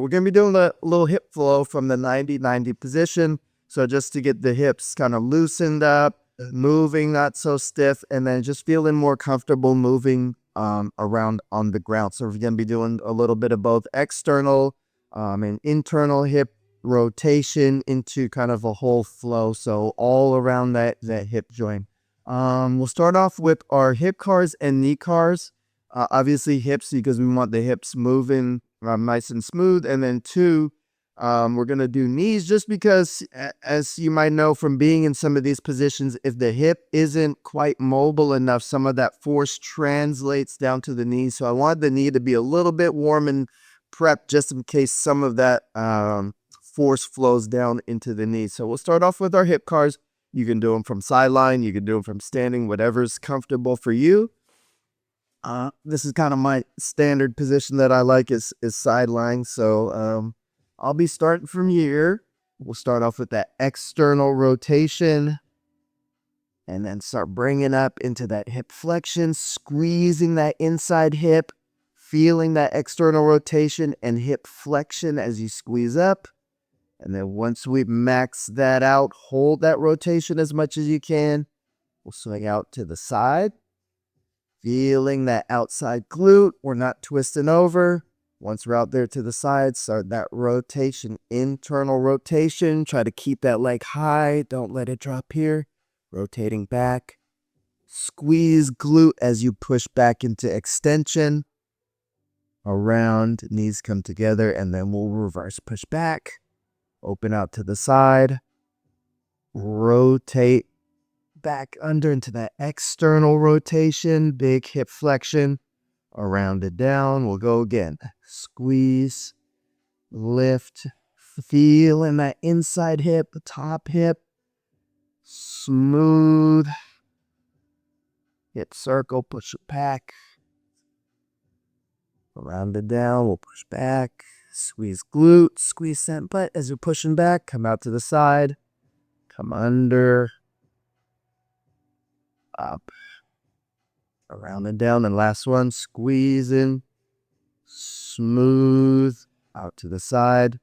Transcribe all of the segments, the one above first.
We're going to be doing a little hip flow from the 90-90 position. So just to get the hips kind of loosened up, moving not so stiff, and then just feeling more comfortable moving around on the ground. So we're going to be doing a little bit of both external and internal hip rotation into kind of a whole flow. So all around that hip joint. We'll start off with our hip cars and knee cars. Obviously hips, because we want the hips moving nice and smooth. And then two, we're going to do knees just because, as you might know from being in some of these positions, if the hip isn't quite mobile enough, some of that force translates down to the knee. So I want the knee to be a little bit warm and prepped just in case some of that force flows down into the knee. So we'll start off with our hip cars. You can do them from sideline, you can do them from standing, whatever's comfortable for you. This is kind of my standard position that I like is sideline. So I'll be starting from here. We'll start off with that external rotation and then start bringing up into that hip flexion, squeezing that inside hip, feeling that external rotation and hip flexion as you squeeze up. And then once we max that out, hold that rotation as much as you can. We'll swing out to the side. Feeling that outside glute. We're not twisting over. Once we're out there to the side, start that rotation, internal rotation. Try to keep that leg high. Don't let it drop here. Rotating back. Squeeze glute as you push back into extension. Around, knees come together, and then we'll reverse push back. Open out to the side. Rotate back under into that external rotation, big hip flexion, around it down. We'll go again. Squeeze, lift, feeling that inside hip, the top hip, smooth. Hip circle, push it back. Around it down, we'll push back. Squeeze glute, squeeze that butt as you're pushing back. Come out to the side, come under. Up, around and down, and last one, squeezing, smooth, out to the side,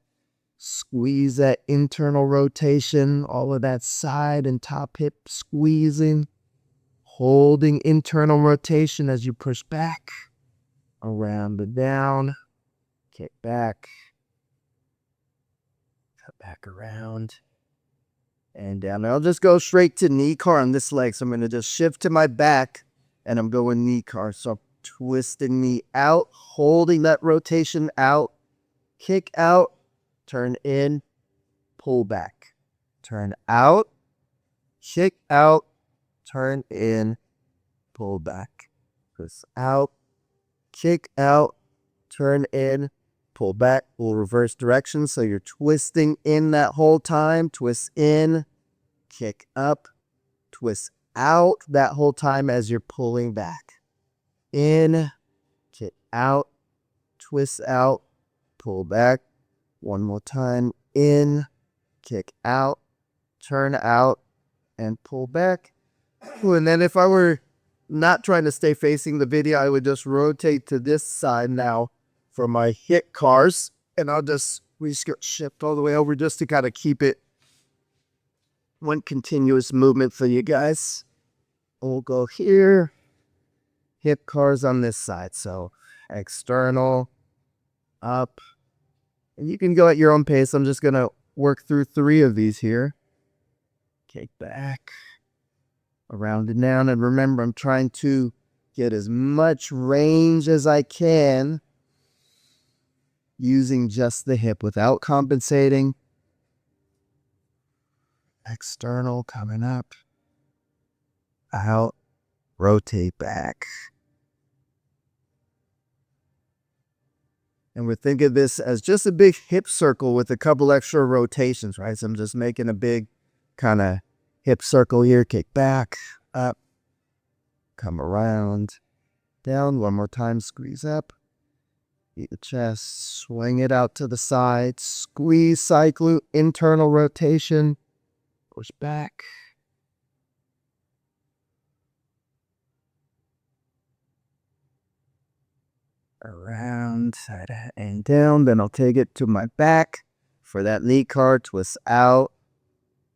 squeeze that internal rotation, all of that side and top hip squeezing, holding internal rotation as you push back, around and down, kick back, cut back around, and down. I'll just go straight to knee car on this leg. So I'm going to just shift to my back and I'm going knee car. So I'm twisting knee out, holding that rotation out, kick out, turn in, pull back, turn out, kick out, turn in, pull back, twist out, kick out, turn in, pull back. We'll reverse direction. So you're twisting in that whole time. Twist in, kick up, twist out that whole time as you're pulling back. In, kick out, twist out, pull back. One more time. In, kick out, turn out, and pull back. Ooh, and then if I were not trying to stay facing the video, I would just rotate to this side now for my hip cars, and I'll just shift all the way over just to kind of keep it one continuous movement for you guys. We'll go here, hip cars on this side. So external, up, and you can go at your own pace. I'm just gonna work through 3 of these here. Kick back, around and down, and remember I'm trying to get as much range as I can using just the hip without compensating. External coming up, out, rotate back. And we're thinking of this as just a big hip circle with a couple extra rotations, right? So I'm just making a big kind of hip circle here. Kick back, up, come around, down. One more time, squeeze up. Beat the chest, swing it out to the side, squeeze side glute, internal rotation, push back. around, side and down. Then I'll take it to my back for that knee car, twist out,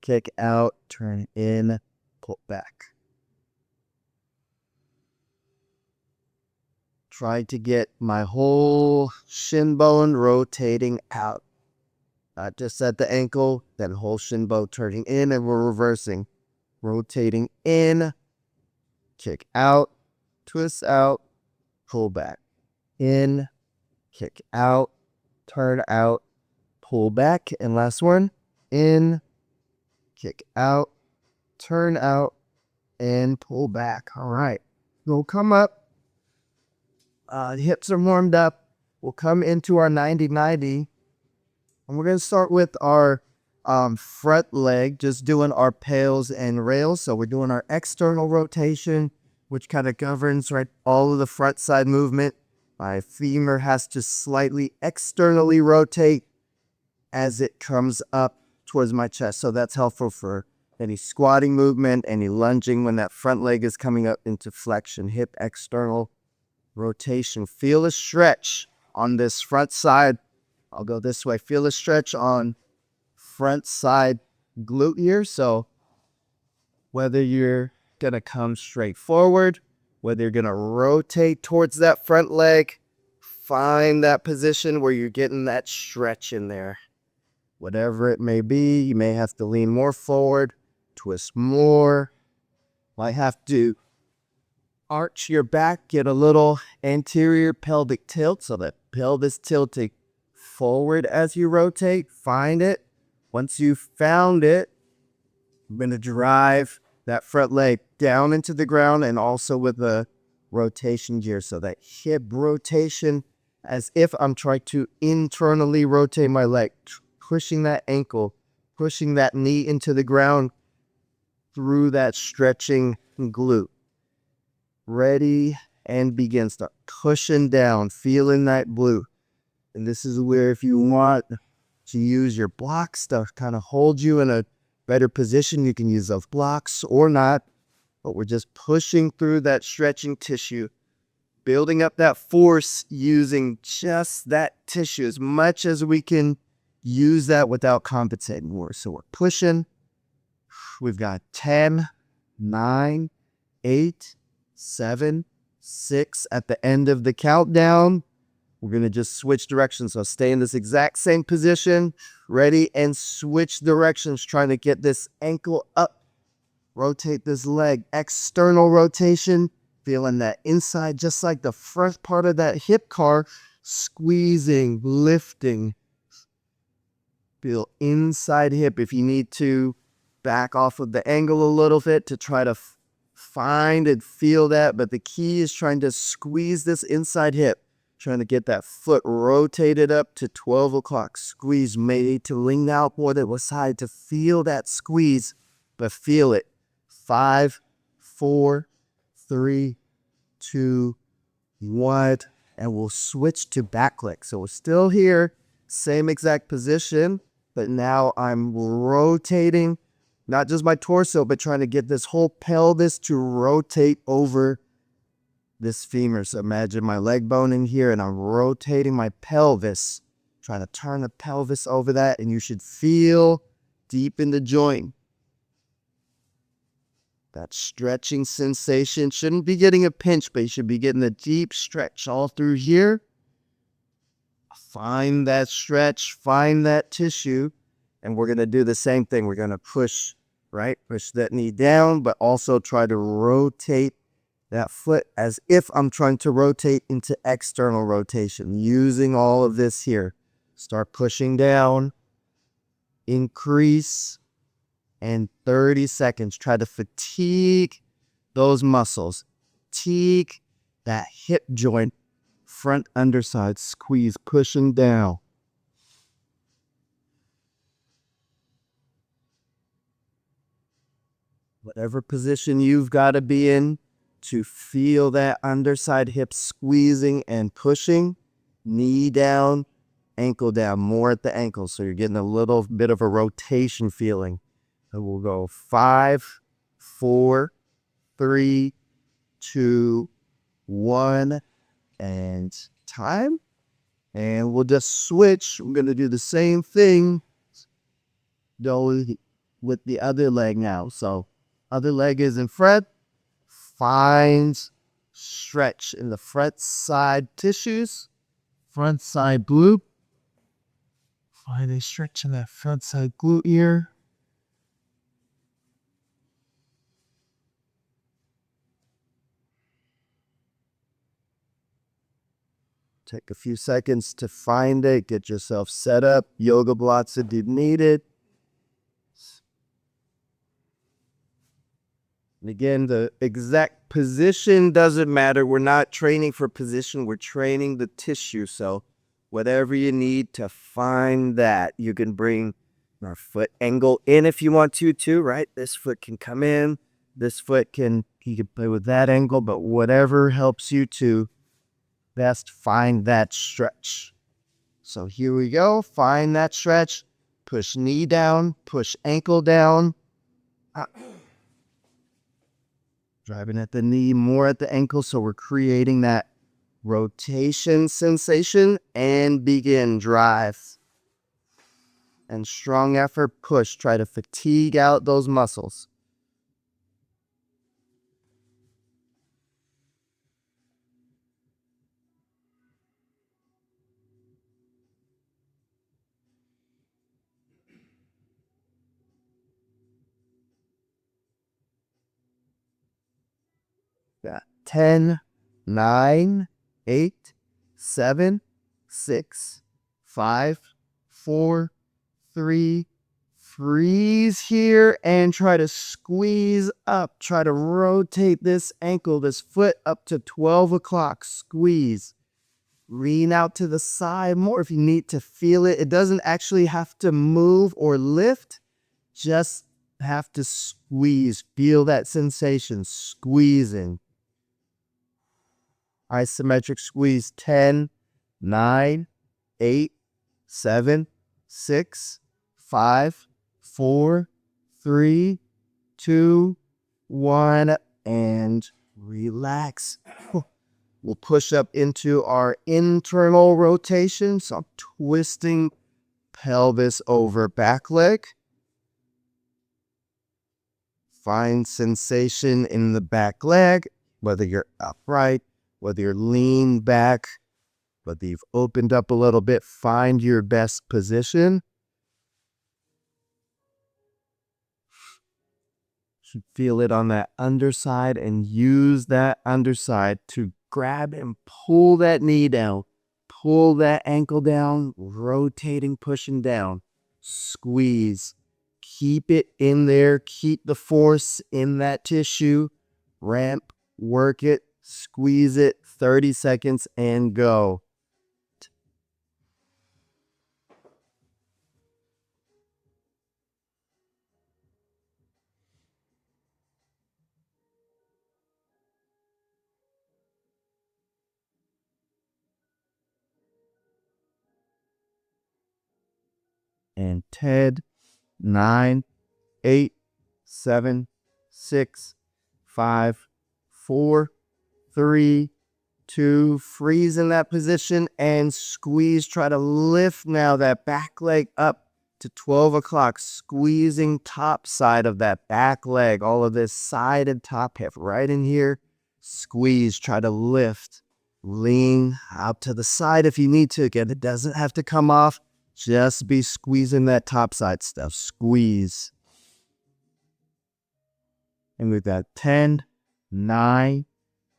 kick out, turn in, pull back. Try to get my whole shin bone rotating out. Not just at the ankle, then whole shin bone turning in, and we're reversing. Rotating in, kick out, twist out, pull back. In, kick out, turn out, pull back. And last one, in, kick out, turn out, and pull back. All right. We'll come up. Hips are warmed up. We'll come into our 90-90. And we're going to start with our front leg, just doing our pails and rails. So we're doing our external rotation, which kind of governs all of the front side movement. My femur has to slightly externally rotate as it comes up towards my chest. So that's helpful for any squatting movement, any lunging when that front leg is coming up into flexion. Hip external rotation. Feel a stretch on this front side. I'll go this way. Feel a stretch on front side glute here. So whether you're going to come straight forward, whether you're going to rotate towards that front leg, find that position where you're getting that stretch in there. Whatever it may be, you may have to lean more forward, twist more, might have to arch your back, get a little anterior pelvic tilt so that pelvis tilting forward as you rotate. Find it. Once you've found it, I'm going to drive that front leg down into the ground and also with the rotation gear. So that hip rotation as if I'm trying to internally rotate my leg, pushing that ankle, pushing that knee into the ground through that stretching glute. Ready and begin. Start pushing down, feeling that glute. And this is where if you want to use your blocks to kind of hold you in a better position, you can use those blocks or not. But we're just pushing through that stretching tissue, building up that force using just that tissue as much as we can use that without compensating more. So we're pushing. We've got 10, 9, 8, 7, 6 at the end of the countdown. We're going to just switch directions. So stay in this exact same position. Ready and switch directions. Trying to get this ankle up. Rotate this leg. External rotation. Feeling that inside, just like the front part of that hip car. Squeezing, lifting. Feel inside hip. If you need to back off of the angle a little bit to try to find and feel that. But the key is trying to squeeze this inside hip. Trying to get that foot rotated up to 12 o'clock. Squeeze, maybe to lean out more than one side to feel that squeeze, but feel it. 5, 4, 3, 2, 1, and we'll switch to back leg. So we're still here, same exact position, but now I'm rotating, not just my torso, but trying to get this whole pelvis to rotate over this femur. So imagine my leg bone in here and I'm rotating my pelvis, trying to turn the pelvis over that, and you should feel deep in the joint. That stretching sensation shouldn't be getting a pinch, but you should be getting a deep stretch all through here. Find that stretch, find that tissue, and we're going to do the same thing. We're going to push, push that knee down, but also try to rotate that foot as if I'm trying to rotate into external rotation, using all of this here. Start pushing down, increase, and 30 seconds. Try to fatigue those muscles. Fatigue that hip joint, front underside, squeeze, pushing down. Whatever position you've got to be in, to feel that underside hip squeezing and pushing. Knee down, ankle down, more at the ankle. So you're getting a little bit of a rotation feeling. So we'll go 5, 4, 3, 2, 1, and time. And we'll just switch. We're going to do the same thing though with the other leg now. So other leg is in front. Finds stretch in the front side tissues. Front side glute. Find a stretch in that front side glute here. Take a few seconds to find it. Get yourself set up. Yoga blocks if you need it. And again, the exact position doesn't matter. We're not training for position. We're training the tissue. So whatever you need to find that, you can bring our foot angle in if you want to too, right? This foot can come in. This foot you can play with that angle, but whatever helps you to best find that stretch. So here we go. Find that stretch. Push knee down. Push ankle down. Driving at the knee, more at the ankle. So we're creating that rotation sensation and begin. Drive. And strong effort. Push. Try to fatigue out those muscles. Got 10, 9, 8, 7, 6, 5, 4, 3. Freeze here and try to squeeze up. Try to rotate this ankle, this foot up to 12 o'clock. Squeeze. Lean out to the side more if you need to feel it. It doesn't actually have to move or lift. Just have to squeeze. Feel that sensation. Squeezing. Isometric squeeze. 10, 9, 8, 7, 6, 5, 4, 3, 2, 1, and relax. We'll push up into our internal rotation. So I'm twisting pelvis over back leg. Find sensation in the back leg, whether you're upright, whether you're lean back, whether you've opened up a little bit. Find your best position. Should feel it on that underside and use that underside to grab and pull that knee down. Pull that ankle down, rotating, pushing down. Squeeze. Keep it in there. Keep the force in that tissue. Ramp, work it, squeeze it. 30 seconds and go. And 10, 9, 8, 7, 6, 5, 4, 3, 2. Freeze in that position and squeeze. Try to lift now that back leg up to 12 o'clock. Squeezing top side of that back leg. All of this side and top hip right in here. Squeeze. Try to lift. Lean out to the side if you need to. Again, it doesn't have to come off. Just be squeezing that top side stuff. Squeeze. And we've got 10, 9,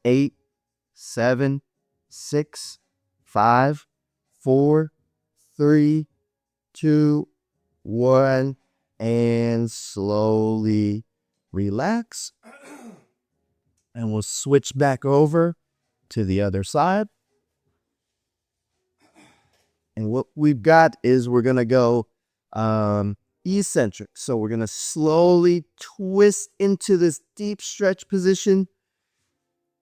8, 7, 6, 5, 4, 3, 2, 1. And slowly relax. And we'll switch back over to the other side. And what we've got is we're going to go eccentric. So we're going to slowly twist into this deep stretch position.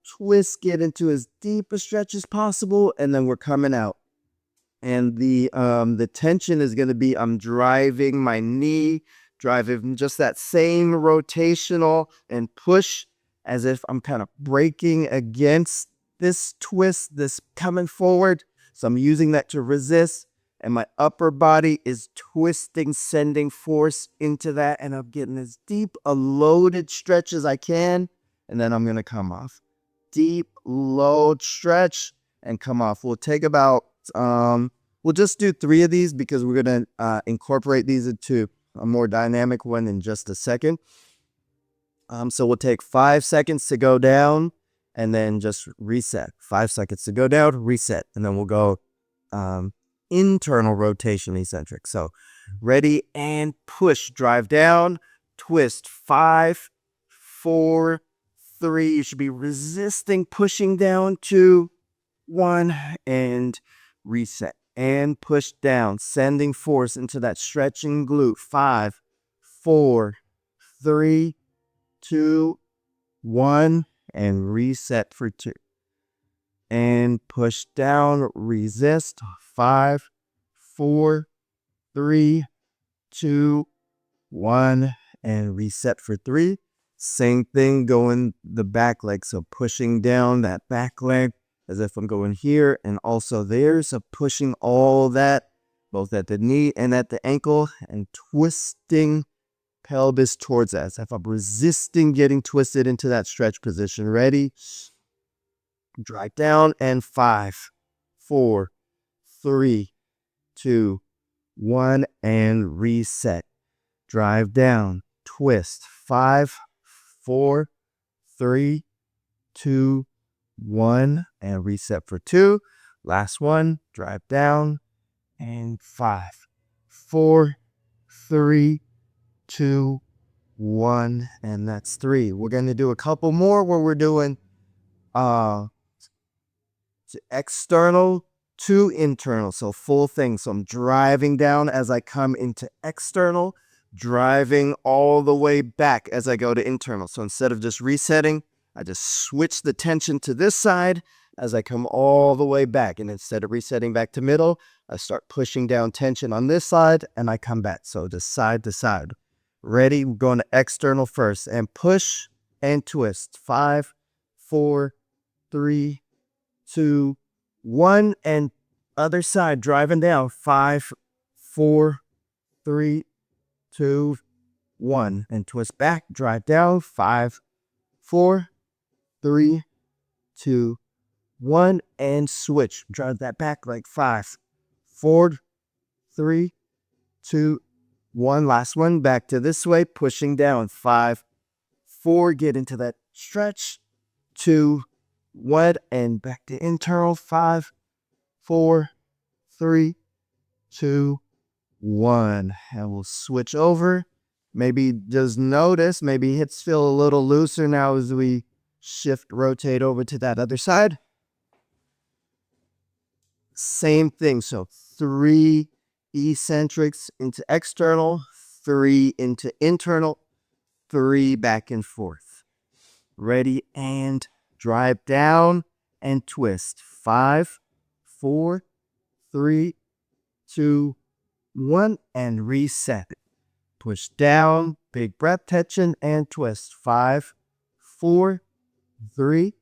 Twist, get into as deep a stretch as possible, and then we're coming out. And the tension is going to be I'm driving my knee, driving just that same rotational and push as if I'm kind of braking against this twist, this coming forward. So I'm using that to resist, and my upper body is twisting, sending force into that, and I'm getting as deep a loaded stretch as I can, and then I'm going to come off. Deep, load stretch, and come off. We'll take about, we'll just do 3 of these because we're going to incorporate these into a more dynamic one in just a second. So we'll take 5 seconds to go down and then just reset. 5 seconds to go down, reset. And then we'll go internal rotation eccentric. So ready and push, drive down, twist. 5, 4, 3. You should be resisting, pushing down. 2, 1, and reset. And push down, sending force into that stretching glute. 5, 4, 3, 2, 1, and reset for 2. And push down, resist. 5, 4, 3, 2, 1, and reset for 3. Same thing going the back leg. So pushing down that back leg as if I'm going here and also there. So pushing all that, both at the knee and at the ankle, and twisting pelvis towards that. As if I'm resisting getting twisted into that stretch position. Ready? Drive down, and 5, 4, 3, 2, 1, and reset. Drive down, twist. 5, 4, 3, 2, 1, and reset for 2. Last one, drive down, and 5, 4, 3, 2, 1, and that's 3. We're going to do a couple more where we're doing external to internal, so full thing. So I'm driving down as I come into external, driving all the way back as I go to internal. So instead of just resetting, I just switch the tension to this side as I come all the way back. And instead of resetting back to middle, I start pushing down tension on this side and I come back. So just side to side. Ready? We're going to external first, and push and twist. 5, 4, 3, 2, 1, and other side, driving down. 5, 4, 3, 2, 1, and twist back, drive down. 5, 4, 3, 2, 1, and switch. Drive that back like 5, 4, 3, 2, 1. Last one, back to this way, pushing down. 5, 4, get into that stretch. 2, 1, and back to internal. 5, 4, 3, 2, 1. And we'll switch over. Maybe just notice, maybe hips feel a little looser now as we rotate over to that other side. Same thing. So 3 eccentrics into external, 3 into internal, 3 back and forth. Ready, and drive down and twist. 5, 4, 3, 2, 1, and reset. Push down, big breath, tension, and twist. 5, 4, 3,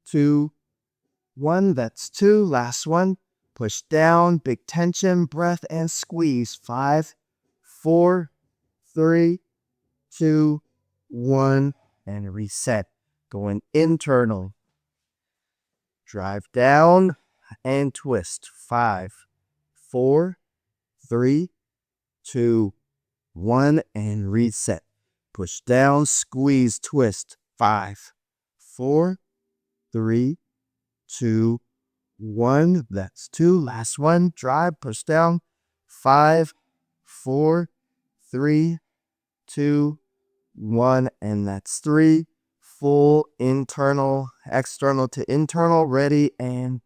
2, 1. That's 2. Last one. Push down, big tension, breath, and squeeze. 5, 4, 3, 2, 1, and reset. Going internal. Drive down and twist. 5, 4, 3, 2, 1, and reset. Push down, squeeze, twist. 5, 4, 3, 2, 1. That's 2. Last one. Drive, push down. 5, 4, 3, 2, 1, and that's 3. Full internal, external to internal. Ready, and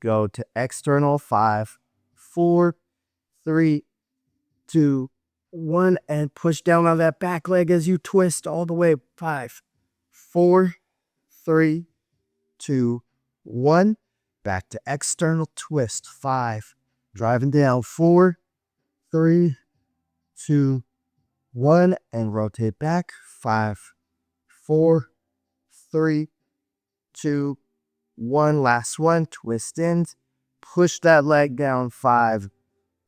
go to external. 5, 4, 3, 2, 1, and push down on that back leg as you twist all the way. 5, 4, 3, 2, 1. Back to external, twist. 5, driving down. 4, 3, 2, 1, and rotate back. 5, 4, 3, 2, one. Last one. Twist in. Push that leg down. 5,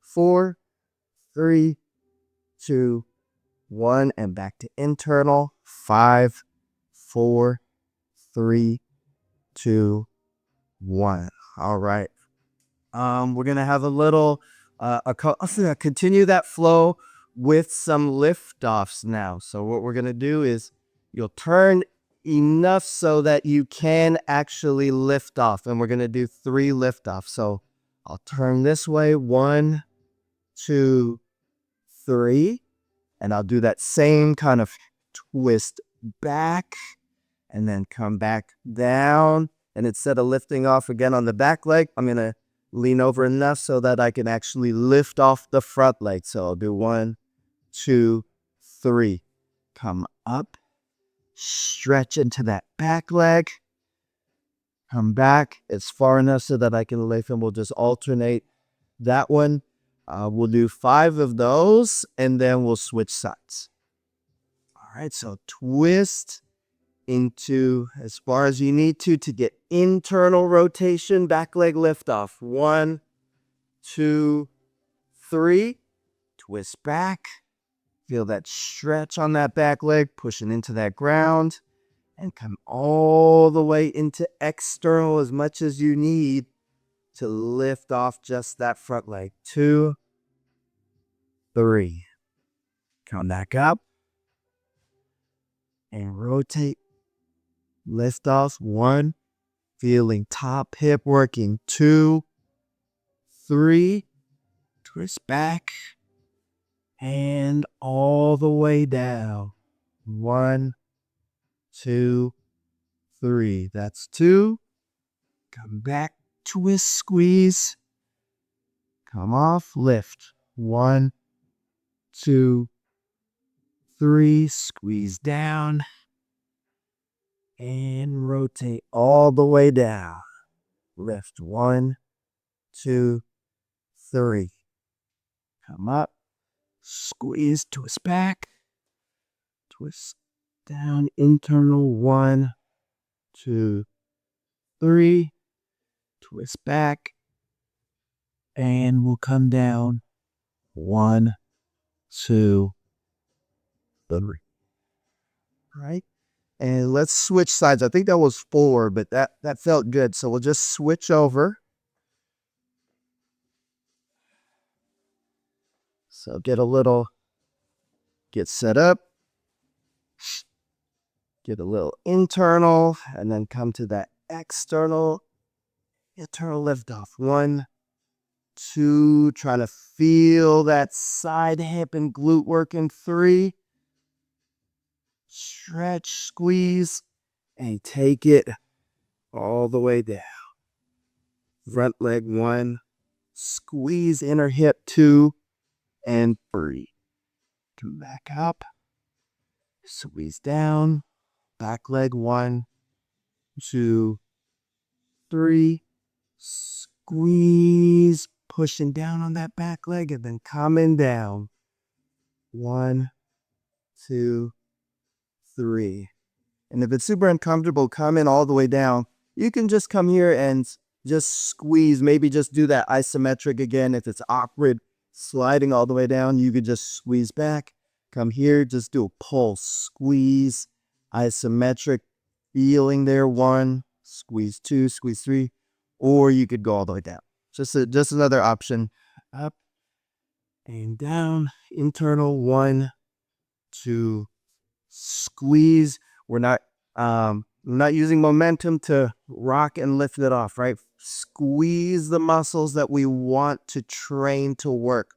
4, 3, 2, 1. And back to internal. 5, 4, 3, 2, 1. All right. We're gonna have a little continue that flow with some lift offs now. So what we're gonna do is you'll turn enough so that you can actually lift off, and we're gonna do 3 lift offs. So I'll turn this way, 1, 2, 3, and I'll do that same kind of twist back and then come back down. And instead of lifting off again on the back leg, I'm gonna lean over enough so that I can actually lift off the front leg. So I'll do 1, 2, 3. Come up, stretch into that back leg. Come back. It's far enough so that I can lift, and we'll just alternate that one. We'll do 5 of those, and then we'll switch sides. All right, so twist into as far as you need to get internal rotation, back leg lift off. 1, 2, 3. Twist back. Feel that stretch on that back leg, pushing into that ground, and come all the way into external as much as you need to lift off just that front leg. 2, 3. Come back up and rotate. Lift off. 1. Feeling top hip working. 2, 3. Twist back. And all the way down. 1, 2, 3. That's 2. Come back. Twist, squeeze. Come off. Lift. 1, 2, 3. Squeeze down. And rotate all the way down. Lift. 1, 2, 3. Come up. Squeeze. Twist back. Twist down. Internal. 1, 2, 3. Twist back. And we'll come down. 1, 2, 3. All right. And let's switch sides. I think that was 4, but that felt good. So we'll just switch over. So get set up. Get a little internal, and then come to that external. Internal lift off. 1, 2. Trying to feel that side hip and glute working. 3. Stretch, squeeze, and take it all the way down. Front leg. 1. Squeeze inner hip. 2 and 3. Come back up. Squeeze down. Back leg. 1, 2, 3. Squeeze. Pushing down on that back leg and then coming down. 1, 2, 3. And if it's super uncomfortable, come in all the way down. You can just come here and just squeeze. Maybe just do that isometric again. If it's awkward sliding all the way down, you could just squeeze back. Come here, just do a pulse. Squeeze, isometric, feeling there. 1, squeeze 2, squeeze 3. Or you could go all the way down. Just another option. Up and down. Internal. 1, 2, squeeze. We're not using momentum to rock and lift it off, right? Squeeze the muscles that we want to train to work.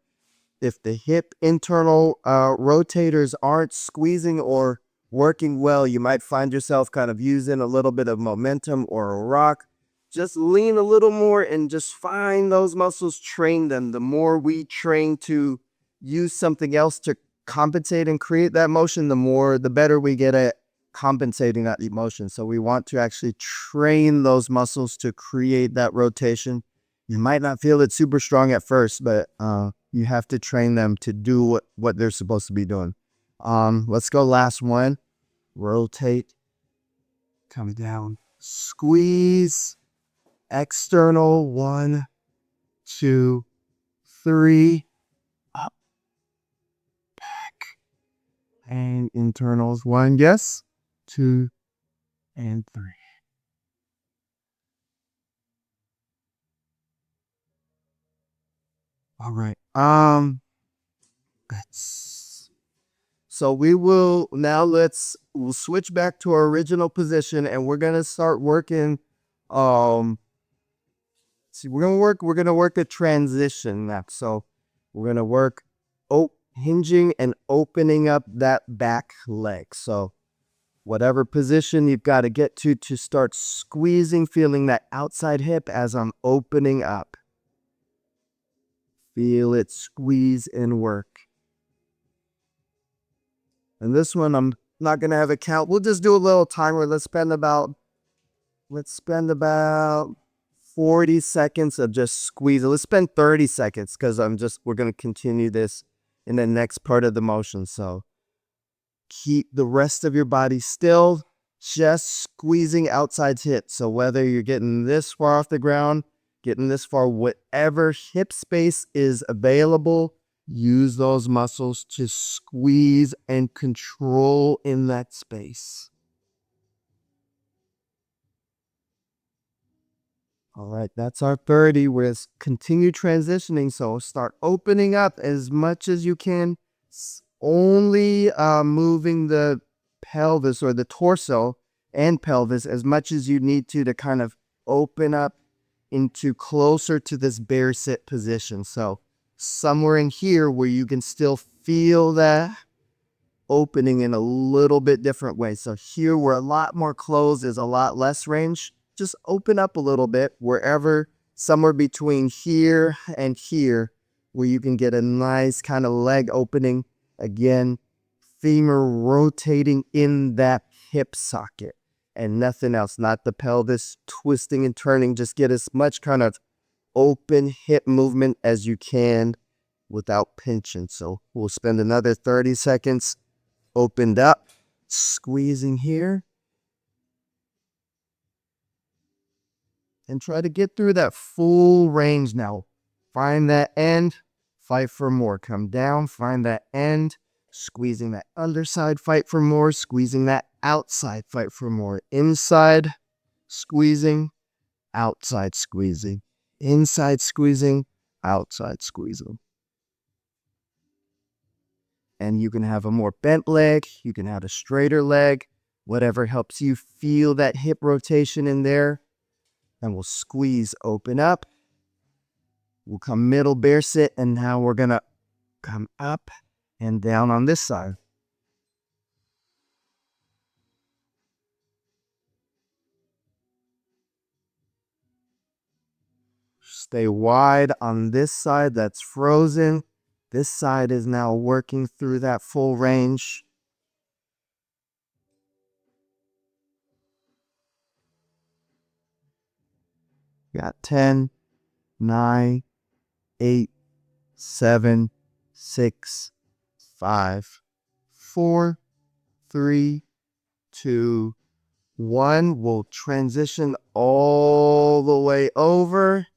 If the hip internal rotators aren't squeezing or working well, you might find yourself kind of using a little bit of momentum or a rock. Just lean a little more and just find those muscles, train them. The more we train to use something else to compensate and create that motion, the better we get at compensating that emotion. So we want to actually train those muscles to create that rotation. You might not feel it super strong at first, but you have to train them to do what they're supposed to be doing. Let's go last one. Rotate, come down, squeeze, external, 1, 2, 3, up, back, and internals, 1, yes, 2, and 3. All right. So we'll switch back to our original position, and we're gonna start working. Um, we're gonna work a transition now. So we're gonna work hinging and opening up that back leg. So whatever position you've got to get to start squeezing, feeling that outside hip as I'm opening up. Feel it squeeze and work. And this one, I'm not going to have a count. We'll just do a little timer. Let's spend about 40 seconds of just squeezing. Let's spend 30 seconds because we're going to continue this in the next part of the motion. So keep the rest of your body still, just squeezing outside hip. So whether you're getting this far off the ground, getting this far, whatever hip space is available, use those muscles to squeeze and control in that space. All right, that's our 30. We're going to continue transitioning. So start opening up as much as you can, only moving the pelvis or the torso and pelvis as much as you need to kind of open up into closer to this bear sit position. So somewhere in here where you can still feel that opening in a little bit different way. So here we're a lot more closed, is a lot less range. Just open up a little bit wherever, somewhere between here and here, where you can get a nice kind of leg opening. Again, femur rotating in that hip socket and nothing else, not the pelvis twisting and turning. Just get as much kind of open hip movement as you can without pinching. So we'll spend another 30 seconds opened up, squeezing here. And try to get through that full range now. Find that end, fight for more. Come down, find that end, squeezing that underside, fight for more. Squeezing that outside, fight for more. Inside, squeezing, outside squeezing. Inside squeezing, outside squeezing. And you can have a more bent leg, you can have a straighter leg, whatever helps you feel that hip rotation in there. And we'll squeeze, open up. We'll come middle bear sit, and now we're gonna come up and down on this side. Stay wide on this side that's frozen. This side is now working through that full range. Got 10, 9, 8, 7, 6, 5, 4, 3, 2, 1. We'll transition all the way over.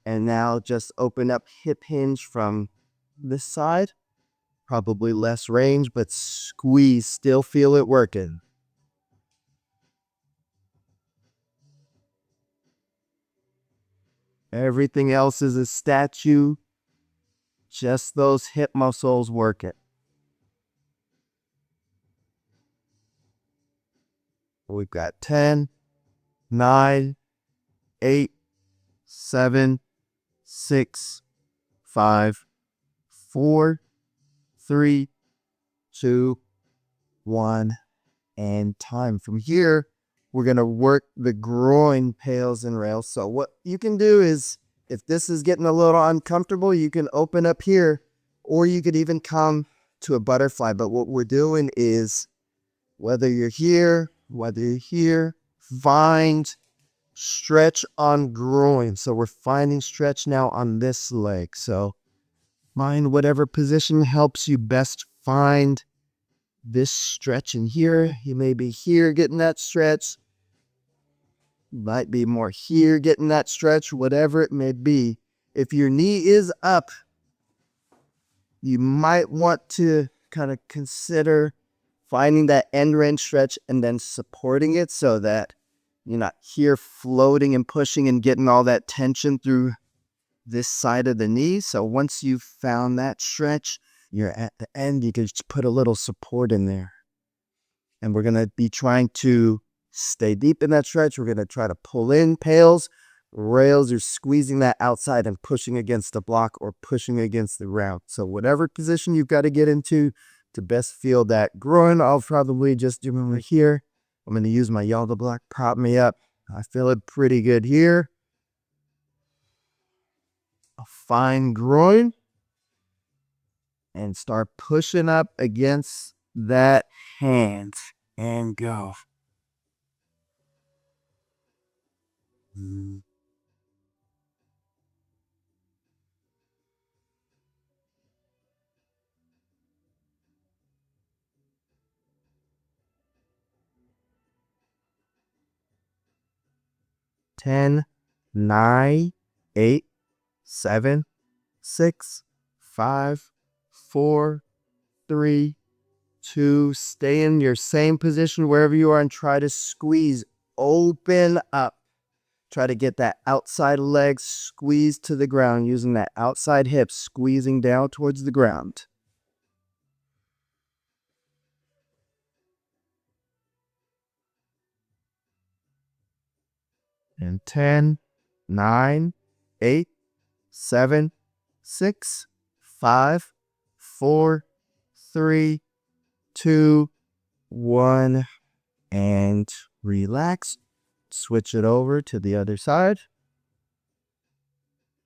And now just open up hip hinge from this side. Probably less range, but squeeze. Still feel it working. Everything else is a statue. Just those hip muscles work it. We've got 10, 9, 8, 7, 6, 5, 4, 3, 2, 1, and time. From here, we're going to work the groin pails and rails. So what you can do is, if this is getting a little uncomfortable, you can open up here, or you could even come to a butterfly. But what we're doing is, whether you're here, find stretch on groin. So we're finding stretch now on this leg. So find whatever position helps you best find this stretch in here. You may be here getting that stretch. Might be more here, getting that stretch, whatever it may be. If your knee is up, you might want to kind of consider finding that end range stretch and then supporting it so that you're not here floating and pushing and getting all that tension through this side of the knee. So once you've found that stretch, you're at the end, you can just put a little support in there. And we're going to be trying to stay deep in that stretch. We're going to try to pull in pails. Rails, you're squeezing that outside and pushing against the block or pushing against the ground. So whatever position you've got to get into to best feel that groin, I'll probably just do over here. I'm going to use my yoga block, prop me up. I feel it pretty good here. A fine groin. And start pushing up against that hand and go. 10, 9, 8, 7, 6, 5, 4, 3, 2. Stay in your same position wherever you are and try to squeeze. Open up. Try to get that outside leg squeezed to the ground using that outside hip squeezing down towards the ground. And 10, 9, 8, 7, 6, 5, 4, 3, 2, 1. And relax. Switch it over to the other side.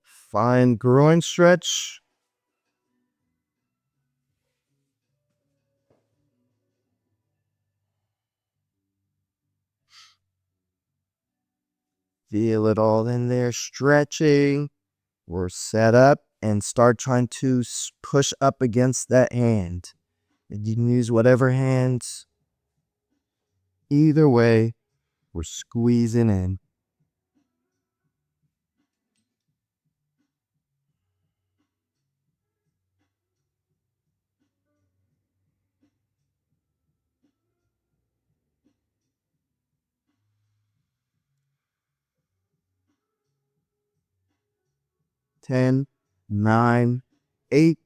Fine groin stretch. Feel it all in there, stretching. We're set up and start trying to push up against that hand. And you can use whatever hands. Either way, we're squeezing in. Ten, 9, 8,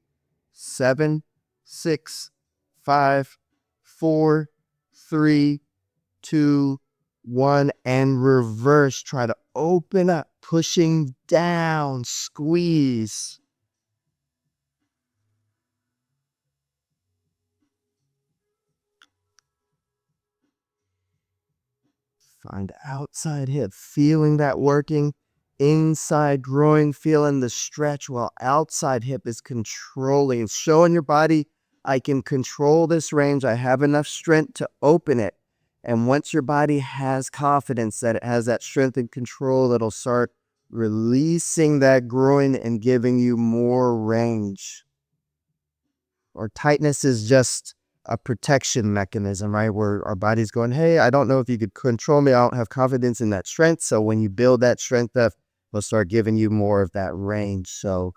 7, 6, 5, 4, 3, 2, 1, and reverse. Try to open up, pushing down, squeeze. Find outside hip, feeling that working. Inside groin, feeling the stretch while outside hip is controlling. It's showing your body, I can control this range. I have enough strength to open it. And once your body has confidence that it has that strength and control, it'll start releasing that groin and giving you more range. Or tightness is just a protection mechanism, right? Where our body's going, hey, I don't know if you could control me. I don't have confidence in that strength. So when you build that strength up, it'll start giving you more of that range. So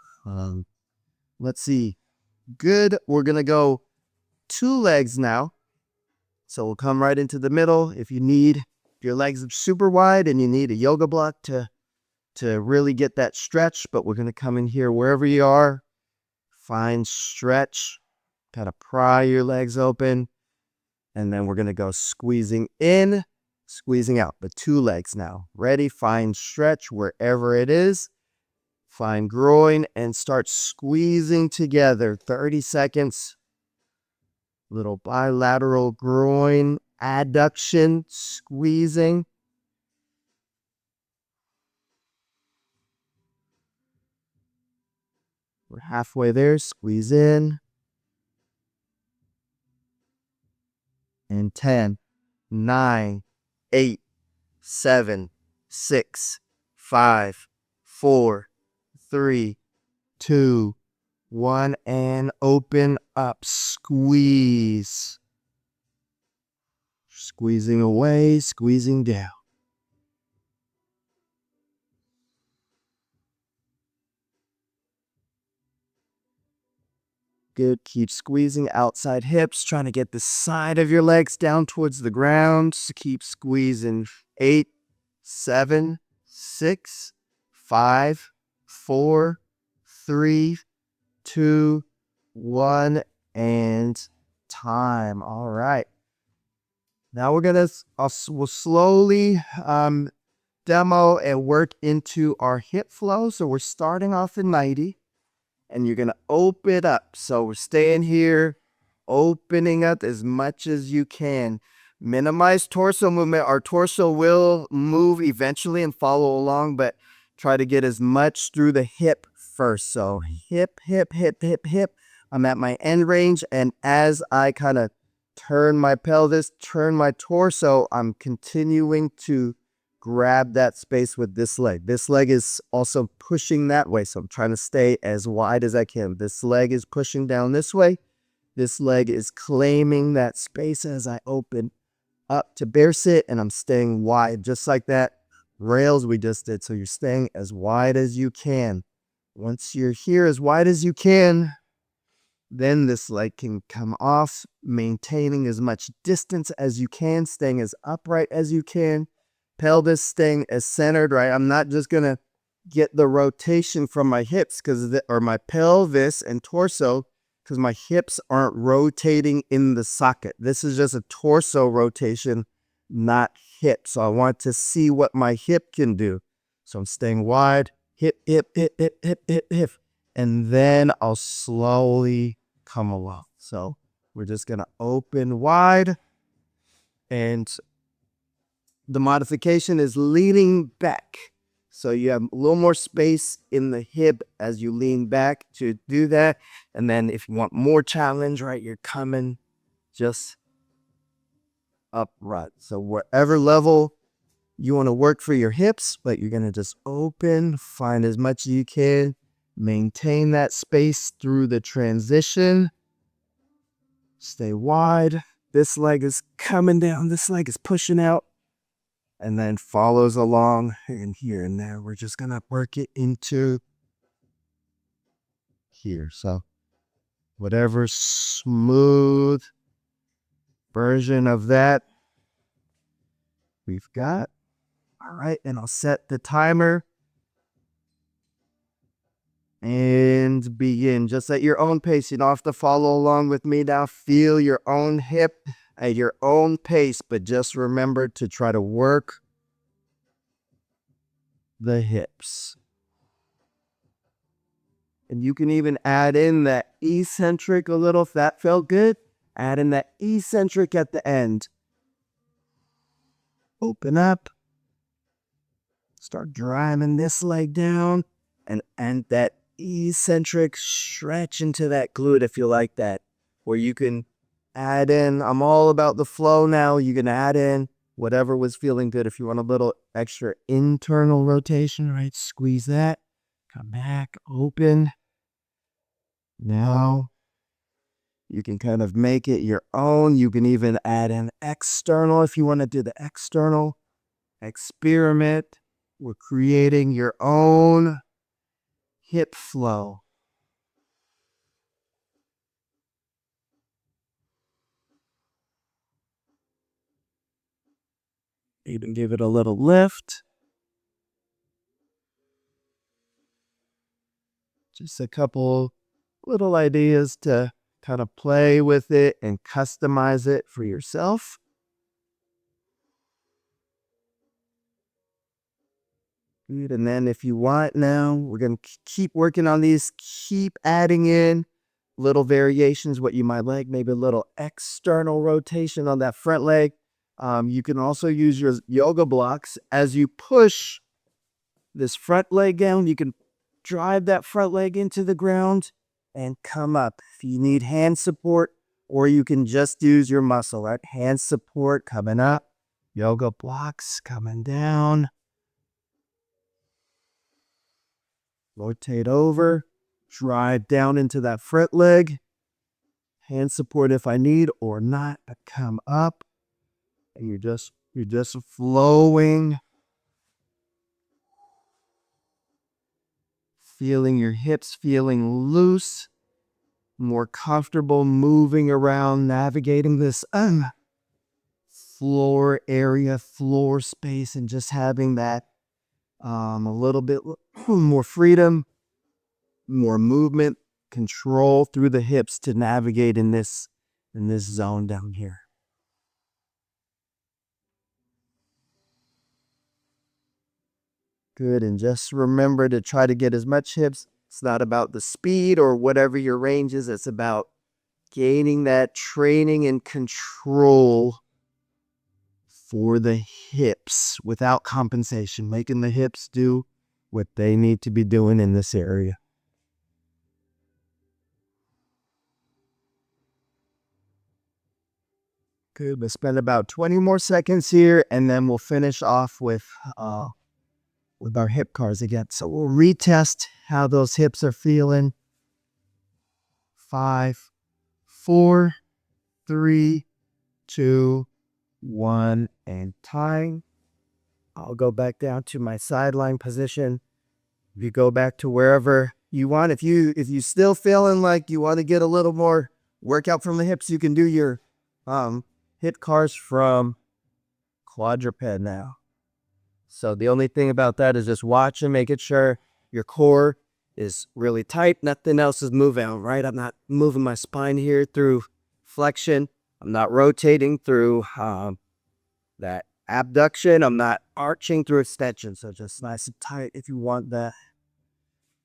let's see. Good. We're going to go 2 legs now. So we'll come right into the middle. If you need, your legs are super wide and you need a yoga block to really get that stretch, but we're going to come in here wherever you are. Find stretch. Kind of pry your legs open. And then we're going to go squeezing in, squeezing out. But 2 legs now. Ready? Find stretch wherever it is. Find groin and start squeezing together. 30 seconds. Little bilateral groin adduction, squeezing. We're halfway there. Squeeze in. And 10, 9, 8, 7, 6, 5, 4, 3, 2, 1, and open up. Squeeze. Squeezing away, squeezing down. Good. Keep squeezing outside hips, trying to get the side of your legs down towards the ground. So keep squeezing. 8, 7, 6, 5, 4, 3, 2, 1, and time. All right. Now we'll slowly demo and work into our hip flow. So we're starting off in 90. And you're going to open up. So we're staying here, opening up as much as you can. Minimize torso movement. Our torso will move eventually and follow along, but try to get as much through the hip first. So hip, hip, hip, hip, hip. I'm at my end range. And as I kind of turn my pelvis, turn my torso, I'm continuing to grab that space with this leg. This leg is also pushing that way. So I'm trying to stay as wide as I can. This leg is pushing down this way. This leg is claiming that space as I open up to bear sit, and I'm staying wide just like that rails we just did. So you're staying as wide as you can. Once you're here as wide as you can, then this leg can come off, maintaining as much distance as you can, staying as upright as you can. Pelvis staying as centered, right? I'm not just going to get the rotation from my hips or my pelvis and torso because my hips aren't rotating in the socket. This is just a torso rotation, not hip. So I want to see what my hip can do. So I'm staying wide, hip, hip, hip, hip, hip, hip, hip. And then I'll slowly come along. So we're just going to open wide, and the modification is leaning back. So you have a little more space in the hip as you lean back to do that. And then if you want more challenge, right, you're coming just upright. So wherever level you want to work for your hips, but you're going to just open, find as much as you can, maintain that space through the transition. Stay wide. This leg is coming down. This leg is pushing out. And then follows along and here and there. We're just going to work it into here. So whatever smooth version of that we've got. All right. And I'll set the timer and begin just at your own pace. You don't have to follow along with me now. Feel your own hip at your own pace, but just remember to try to work the hips. And you can even add in that eccentric a little if that felt good. Add in that eccentric at the end. Open up. Start driving this leg down and that eccentric stretch into that glute if you like that. Where you can add in, I'm all about the flow now. You can add in whatever was feeling good. If you want a little extra internal rotation, right? Squeeze that. Come back, open. Now you can kind of make it your own. You can even add in external if you want to do the external. Experiment. We're creating your own hip flow. Even give it a little lift. Just a couple little ideas to kind of play with it and customize it for yourself. Good. And then if you want now, we're going to keep working on these, keep adding in little variations, what you might like, maybe a little external rotation on that front leg. You can also use your yoga blocks as you push this front leg down. You can drive that front leg into the ground and come up. If you need hand support, or you can just use your muscle, right? Hand support coming up, yoga blocks coming down. Rotate over, drive down into that front leg. Hand support if I need or not, but come up. And you're just flowing. Feeling your hips feeling loose. more comfortable moving around, navigating this floor area, floor space, and just having that a little bit more freedom, more movement, control through the hips to navigate in this zone down here. Good, and just remember to try to get as much hips. It's not about the speed or whatever your range is. It's about gaining that training and control for the hips without compensation, making the hips do what they need to be doing in this area. Good, we'll spend about 20 more seconds here, and then we'll finish off with our hip cars again. So we'll retest how those hips are feeling. 5, 4, 3, 2, 1, and time. I'll go back down to my sideline position. You go back to wherever you want. If you still feeling like you want to get a little more workout from the hips, you can do your hip cars from quadruped now. So the only thing about that is just watch and making sure your core is really tight. Nothing else is moving, right? I'm not moving my spine here through flexion. I'm not rotating through that abduction. I'm not arching through extension. So just nice and tight if you want that.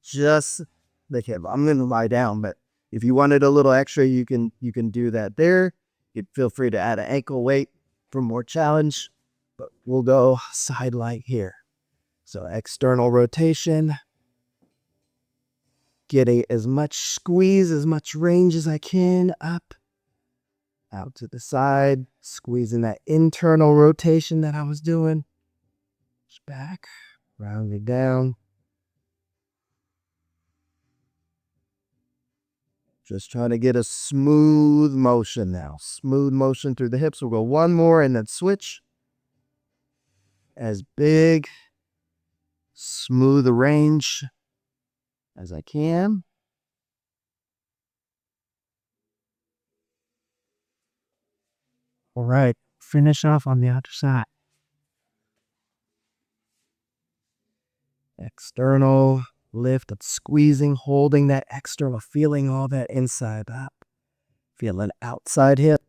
Just the hip. I'm going to lie down, but if you wanted a little extra, you can do that there. You feel free to add an ankle weight for more challenge, but we'll go side light here. So external rotation, getting as much squeeze, as much range as I can, up, out to the side, squeezing that internal rotation that I was doing. Back, rounding down. Just trying to get a smooth motion now. Smooth motion through the hips. We'll go one more and then switch. As big, smooth the range as I can. All right, finish off on the other side. External lift of squeezing, holding that external, feeling all that inside up. Feeling outside hip.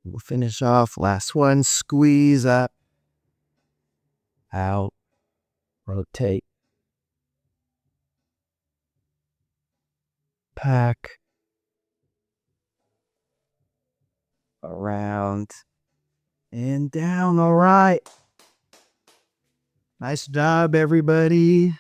We'll finish off. Last one. Squeeze up. Out. Rotate. Pack. Around. And down. All right. Nice job, everybody.